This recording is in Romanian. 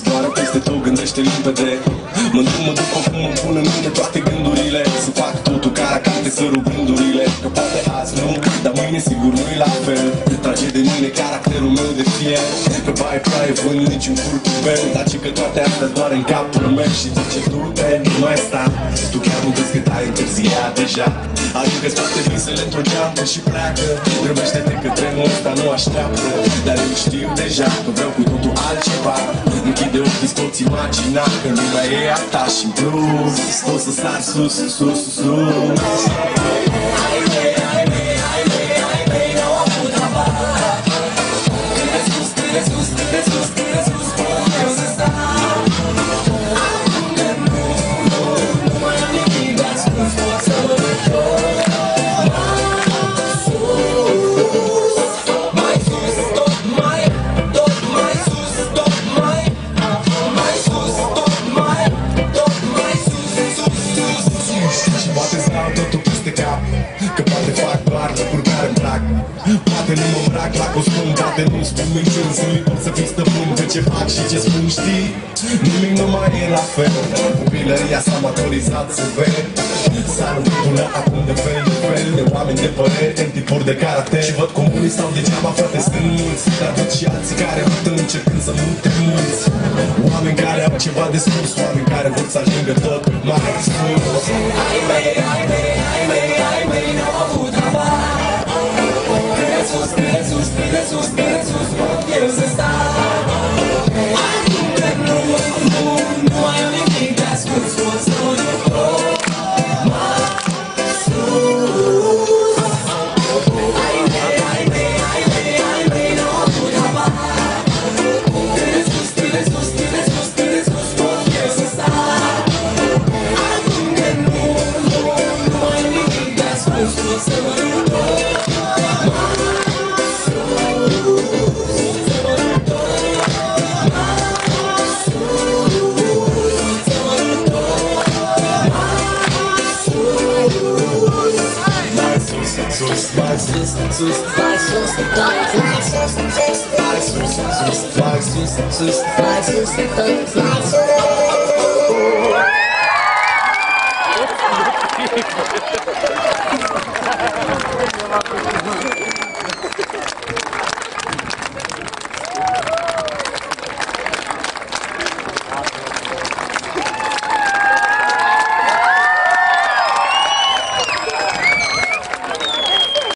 zboară peste tot, gândește limpede. Mă duc acum, îmi pun în mine toate gândurile. Să fac totul ca racate, să rup rândurile. Că poate azi nu, dar mâine sigur nu-i la fel. Trage de mine caracterul meu de fier. Pe baie praie vând niciun curcubel. Dar ci că toate astea doar în capul meu. Și zice du-te, nu mai sta. Tu chiar nu crezi că ai întârziat deja. Aruncă-ți toate visele într-o geantă și pleacă. Grăbește-te că trenul ăsta nu așteaptă. Dar eu știu deja că vreau cu totul altceva. Închide ochii, poți imagina că lumea e a ta și în plus tot să sar sus, sus, sus. Că poate fac doar lucruri care îmi plac. Poate nu mă îmbrac la costum, poate nu-mi spun minciuni. Sunt liber să fii stăpân pe ce fac și ce spun, știi? Nimic nu mai e la fel. Copilăria s-a maturizat să vezi. S-a până acum de fel de fel. De oameni de păreri, în tipuri de caracter. Și văd cum unii stau degeaba, frate, sunt mulți. Dar văd și alții care văd încercând să mute mulți. Oameni care au ceva de spus, oameni care vor să ajungă tot mai sus. Ai mei, ai mei, ai mei, ai mei, n-au avut rabat. Cât sus, cât sus, cât sus, cât sus pot eu să stau. Acum că nu mai am nimic de ascuns, pot să mă duc mai sus. Ai mei, ai mei, ai mei, ai mei, n-au avut rabat. Cât sus, cât sus, cât sus, cât sus pot eu să stau. Acum că nu mai am nimic de ascuns, pot să mă duc. Sus,